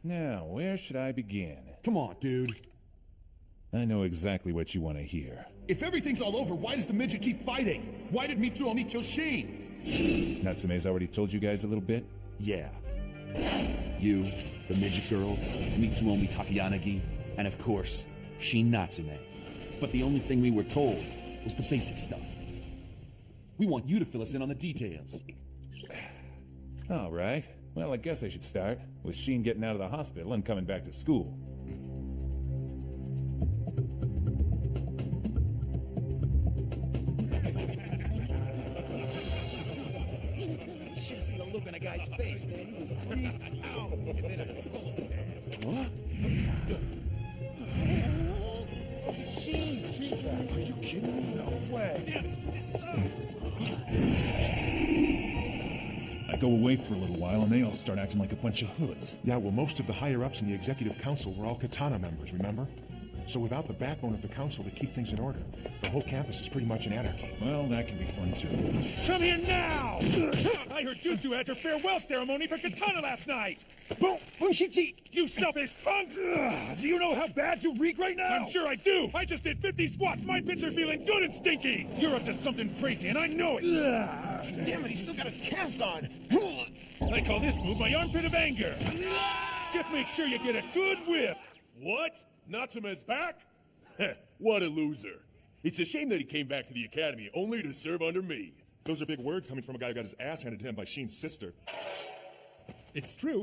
Now, where should I begin? Come on, dude. I know exactly what you want to hear. If everything's all over, why does the midget keep fighting? Why did Mitsuomi kill Shin? Natsume's already told you guys a little bit? Yeah. You, the midget girl, Mitsuomi Takayanagi, and of course, Shin Natsume. But the only thing we were told was the basic stuff. We want you to fill us in on the details. All right. Well, I guess I should start with Shin getting out of the hospital and coming back to school. You should have seen the look on the guy's face, man. He was freaked out. What? She's back. Are you kidding me? No way. Damn it, this sucks. I go away for a little while and they all start acting like a bunch of hoods. Yeah, well, most of the higher-ups in the executive council were all Katana members, remember? So without the backbone of the council to keep things in order, the whole campus is pretty much in anarchy. Well, that can be fun too. Come here now! I heard Jutsu had your farewell ceremony for Katana last night! Boom! Bunshichi! You selfish punk! Do you know how bad you reek right now? I'm sure I do! I just did 50 squats! My pits are feeling good and stinky! You're up to something crazy, and I know it! Damn it, he's still got his cast on! I call this move my armpit of anger! Just make sure you get a good whiff! What? Natsume's back? What a loser. It's a shame that he came back to the academy only to serve under me. Those are big words coming from a guy who got his ass handed to him by Shin's sister. It's true.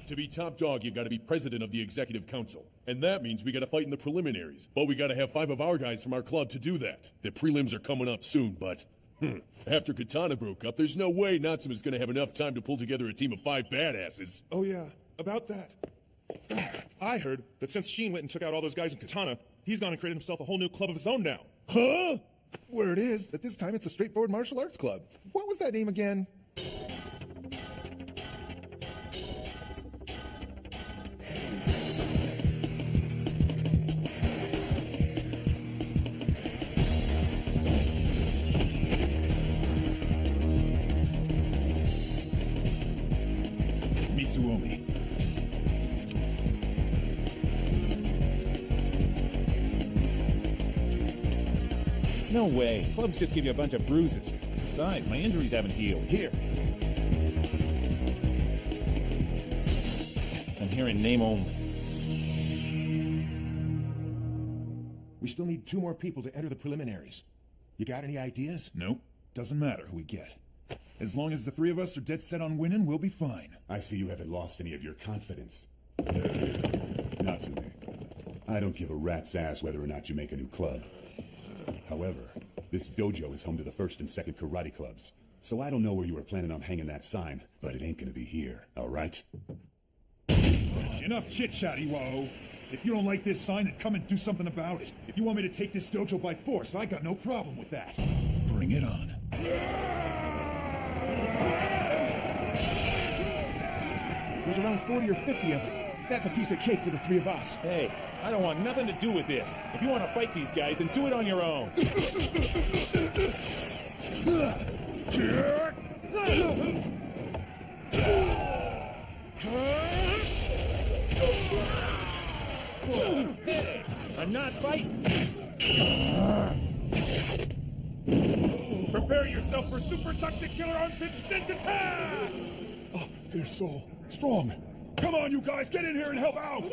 To be top dog, you gotta be president of the executive council. And that means we gotta fight in the preliminaries. But we gotta have 5 of our guys from our club to do that. The prelims are coming up soon, but after Katana broke up, there's no way Natsume's gonna have enough time to pull together a team of 5 badasses. Oh yeah, about that. I heard that since Shin went and took out all those guys in Katana, he's gone and created himself a whole new club of his own now. Huh? Word is that this time it's a straightforward martial arts club. What was that name again? Mitsuomi. No way. Clubs just give you a bunch of bruises. Besides, my injuries haven't healed. Here. I'm hearing name only. We still need 2 more people to enter the preliminaries. You got any ideas? Nope. Doesn't matter who we get. As long as the 3 of us are dead set on winning, we'll be fine. I see you haven't lost any of your confidence. Natsume, I don't give a rat's ass whether or not you make a new club. However, this dojo is home to the 1st and 2nd karate clubs. So I don't know where you were planning on hanging that sign, but it ain't gonna be here, all right? Enough chit-chat, Iwao. If you don't like this sign, then come and do something about it. If you want me to take this dojo by force, I got no problem with that. Bring it on. There's around 40 or 50 of them. That's a piece of cake for the 3 of us. Hey, I don't want nothing to do with this. If you want to fight these guys, then do it on your own. Hey, I'm not fighting. Prepare yourself for super toxic killer armpit stint attack! Oh, they're so strong. Come on, you guys, get in here and help out!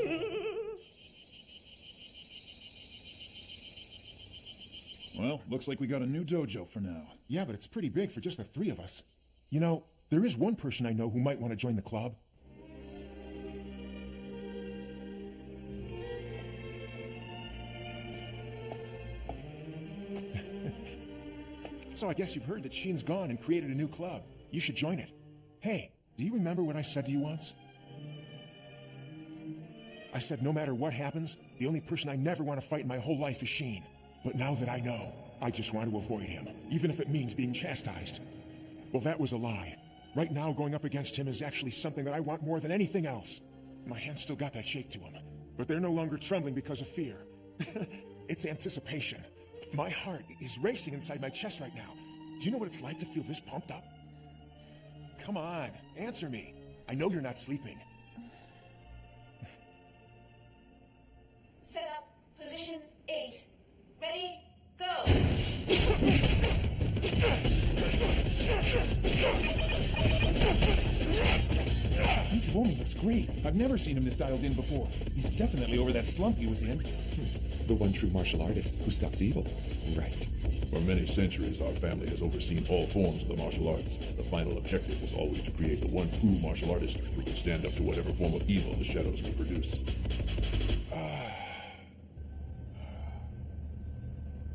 Well, looks like we got a new dojo for now. Yeah, but it's pretty big for just the 3 of us. You know, there is one person I know who might want to join the club. So I guess you've heard that Shin's gone and created a new club. You should join it. Hey, do you remember what I said to you once? I said no matter what happens, the only person I never want to fight in my whole life is Shin. But now that I know, I just want to avoid him, even if it means being chastised. Well, that was a lie. Right now, going up against him is actually something that I want more than anything else. My hands still got that shake to them, but they're no longer trembling because of fear. It's anticipation. My heart is racing inside my chest right now. Do you know what it's like to feel this pumped up? Come on, answer me. I know you're not sleeping. Set up. Position 8. Ready? Go! Each warming looks great. I've never seen him this dialed in before. He's definitely over that slump he was in. The one true martial artist who stops evil. Right. For many centuries, our family has overseen all forms of the martial arts. The final objective was always to create the one true martial artist who could stand up to whatever form of evil the shadows may produce.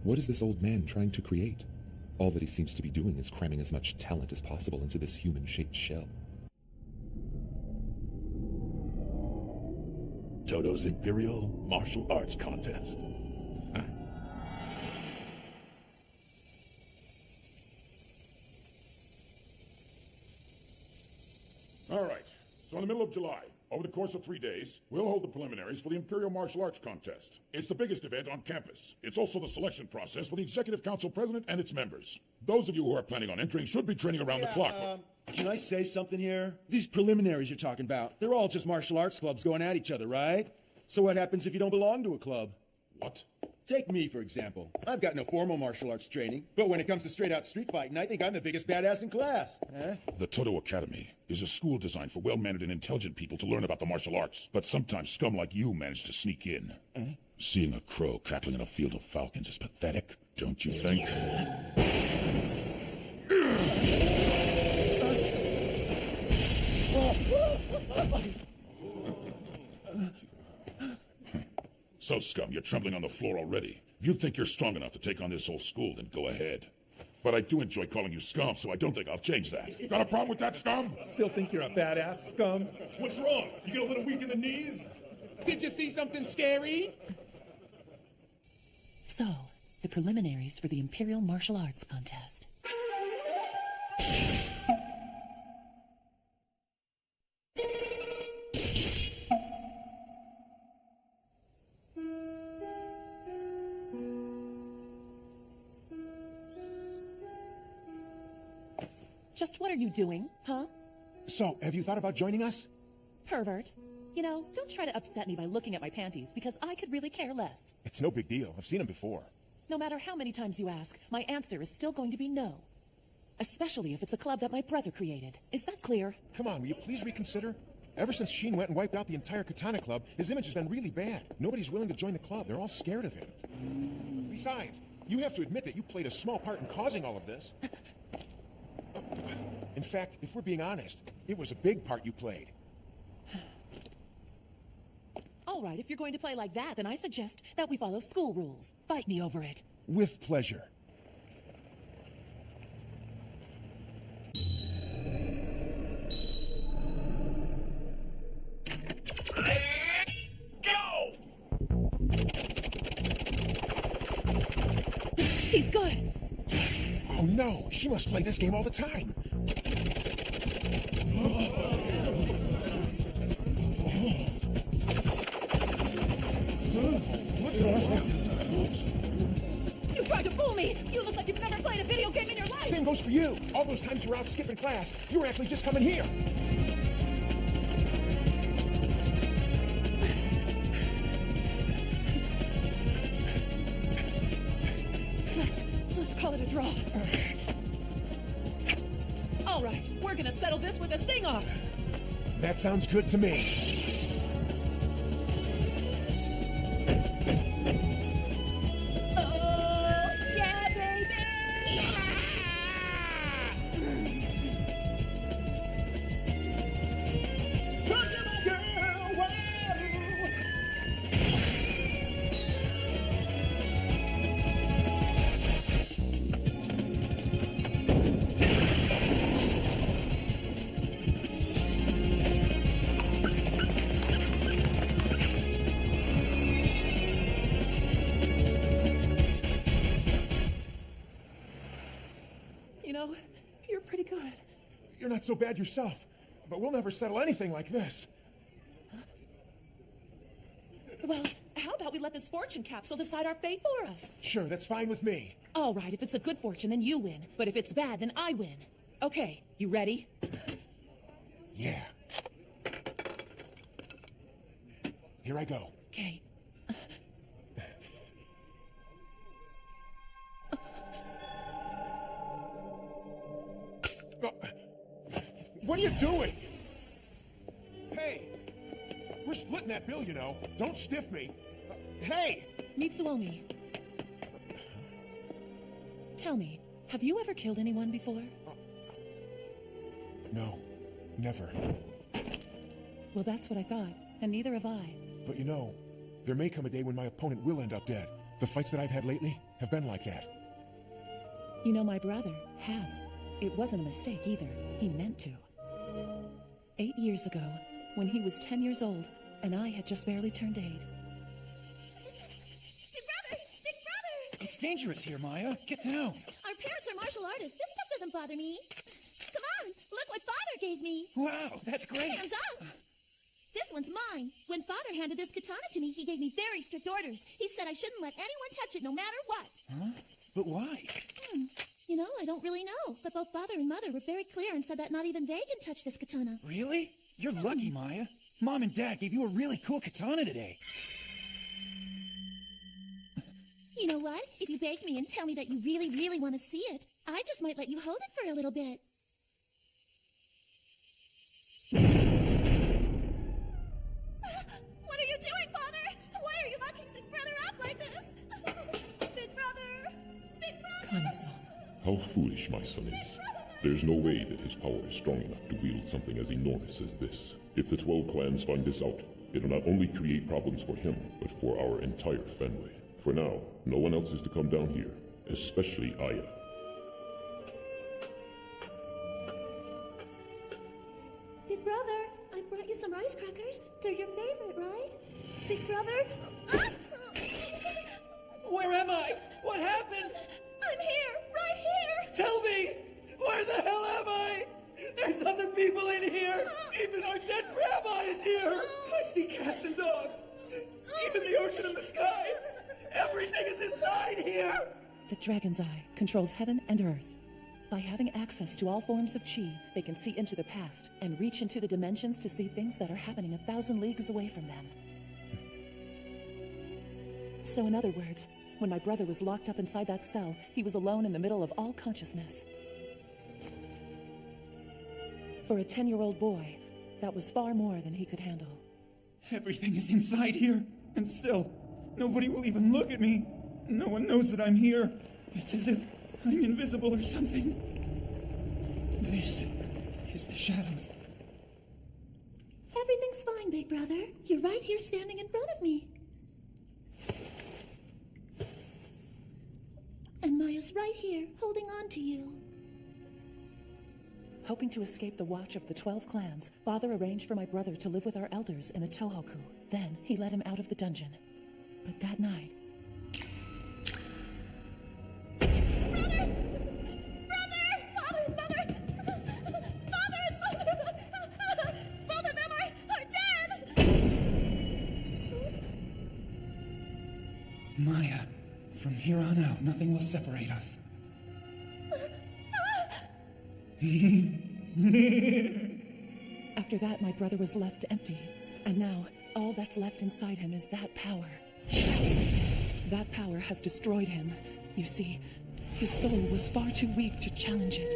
What is this old man trying to create? All that he seems to be doing is cramming as much talent as possible into this human-shaped shell. Toto's Imperial Martial Arts Contest. All right, so in the middle of July, over the course of 3 days, we'll hold the preliminaries for the Imperial Martial Arts Contest. It's the biggest event on campus. It's also the selection process for the Executive Council President and its members. Those of you who are planning on entering should be training around the clock. Can I say something here? These preliminaries you're talking about, they're all just martial arts clubs going at each other, right? So what happens if you don't belong to a club? What? Take me, for example. I've got no formal martial arts training, but when it comes to straight-out street fighting, I think I'm the biggest badass in class. Huh? The Toto Academy is a school designed for well-mannered and intelligent people to learn about the martial arts. But sometimes scum like you manage to sneak in. Seeing a crow cackling in a field of falcons is pathetic, don't you think? So, scum, you're trembling on the floor already. If you think you're strong enough to take on this whole school, then go ahead. But I do enjoy calling you scum, so I don't think I'll change that. Got a problem with that, scum? Still think you're a badass, scum? What's wrong? You get a little weak in the knees? Did you see something scary? So, the preliminaries for the Imperial Martial Arts Contest. Just what are you doing, huh? So, have you thought about joining us? Pervert. You know, don't try to upset me by looking at my panties, because I could really care less. It's no big deal. I've seen them before. No matter how many times you ask, my answer is still going to be no. Especially if it's a club that my brother created. Is that clear? Come on, will you please reconsider? Ever since Sheen went and wiped out the entire Katana Club, his image has been really bad. Nobody's willing to join the club. They're all scared of him. Besides, you have to admit that you played a small part in causing all of this. In fact, if we're being honest, it was a big part you played. All right, if you're going to play like that, then I suggest that we follow school rules. Fight me over it. With pleasure. Go! He's good. Oh no, she must play this game all the time. You tried to fool me! You look like you've never played a video game in your life! Same goes for you. All those times you were out skipping class, you were actually just coming here. Let's call it a draw. All right, we're gonna settle this with a sing-off. That sounds good to me. You know, you're pretty good. You're not so bad yourself, but we'll never settle anything like this. Well, how about we let this fortune capsule decide our fate for us? Sure, that's fine with me. All right, if it's a good fortune, then you win. But if it's bad, then I win. Okay, you ready? Yeah. Here I go. Okay. What are you doing? Hey! We're splitting that bill, you know. Don't stiff me. Hey! Mitsuomi. Tell me, have you ever killed anyone before? No, never. Well, that's what I thought, and neither have I. But you know, there may come a day when my opponent will end up dead. The fights that I've had lately have been like that. You know, my brother has. It wasn't a mistake either. He meant to. 8 years ago, when he was 10 years old, and I had just barely turned 8. Big brother! Big brother! It's dangerous here, Maya. Get down. Our parents are martial artists. This stuff doesn't bother me. Come on, look what Father gave me. Wow, that's great. Hands up! This one's mine. When Father handed this katana to me, he gave me very strict orders. He said I shouldn't let anyone touch it, no matter what. Huh? But why? You know, I don't really know. But both Father and Mother were very clear and said that not even they can touch this katana. Really? You're lucky, Maya. Mom and Dad gave you a really cool katana today. You know what? If you beg me and tell me that you really, really want to see it, I just might let you hold it for a little bit. What are you doing, Father? Why are you locking Big Brother up like this? Big Brother! Big Brother! How foolish my son is. There's no way that his power is strong enough to wield something as enormous as this. If the 12 clans find this out, it'll not only create problems for him, but for our entire family. For now, no one else is to come down here, especially Aya. Big Brother, I brought you some rice crackers. They're your favorite, right? Big Brother? Where am I? What happened? I'm here, right here! Tell me! Where the hell am I? There's other people in here! Even our dead grandma is here! I see cats and dogs! Even the ocean and the sky! Everything is inside here! The Dragon's Eye controls heaven and earth. By having access to all forms of chi, they can see into the past and reach into the dimensions to see things that are happening 1,000 leagues away from them. So in other words, when my brother was locked up inside that cell, he was alone in the middle of all consciousness. For a 10-year-old boy, that was far more than he could handle. Everything is inside here, and still, nobody will even look at me. No one knows that I'm here. It's as if I'm invisible or something. This is the shadows. Everything's fine, Big Brother. You're right here standing in front of me. And Maya's right here, holding on to you. Hoping to escape the watch of the 12 clans, Father arranged for my brother to live with our elders in a Tohoku. Then he let him out of the dungeon. But that night... Brother! Brother! Father and Mother! Father and Mother! Both of them are dead! Maya, from here on out, nothing will separate us. After that, my brother was left empty. And now, all that's left inside him is that power. That power has destroyed him. You see, his soul was far too weak to challenge it.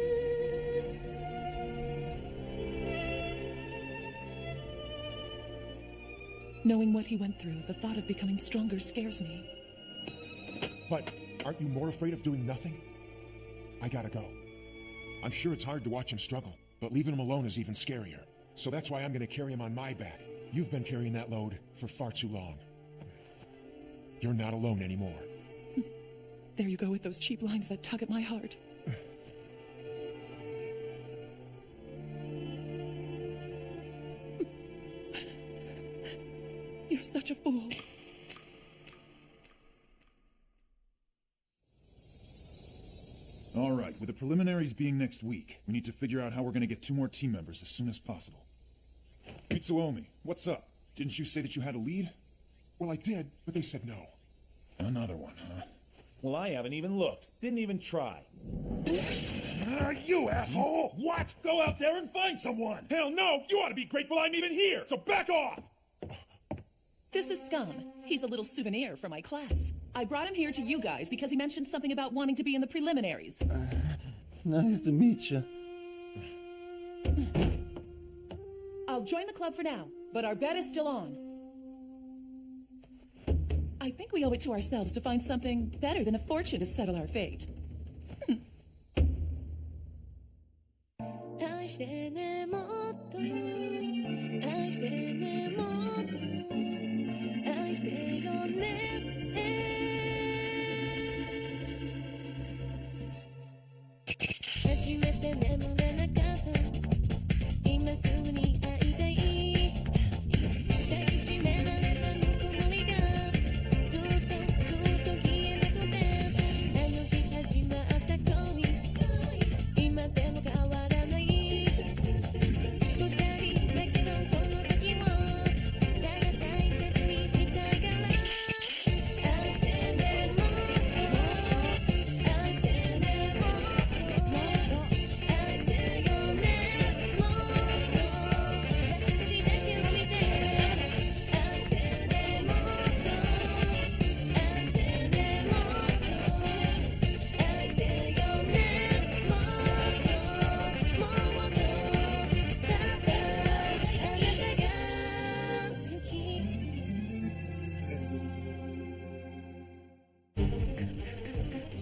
Knowing what he went through, the thought of becoming stronger scares me. But aren't you more afraid of doing nothing? I gotta go. I'm sure it's hard to watch him struggle, but leaving him alone is even scarier. So that's why I'm gonna carry him on my back. You've been carrying that load for far too long. You're not alone anymore. There you go with those cheap lines that tug at my heart. You're such a fool. All right, with the preliminaries being next week, we need to figure out how we're gonna get 2 more team members as soon as possible. Mitsuomi, what's up? Didn't you say that you had a lead? Well, I did, but they said no. Another one, huh? Well, I haven't even looked. Didn't even try. You asshole! What? Go out there and find someone! Hell no! You ought to be grateful I'm even here, so back off! This is Scum. He's a little souvenir from my class. I brought him here to you guys because he mentioned something about wanting to be in the preliminaries. Nice to meet you. I'll join the club for now, but our bet is still on. I think we owe it to ourselves to find something better than a fortune to settle our fate.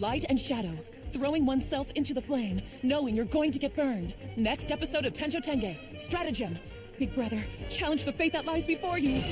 Light and shadow, throwing oneself into the flame, knowing you're going to get burned. Next episode of Tenjou Tenge, Stratagem. Big brother, challenge the fate that lies before you.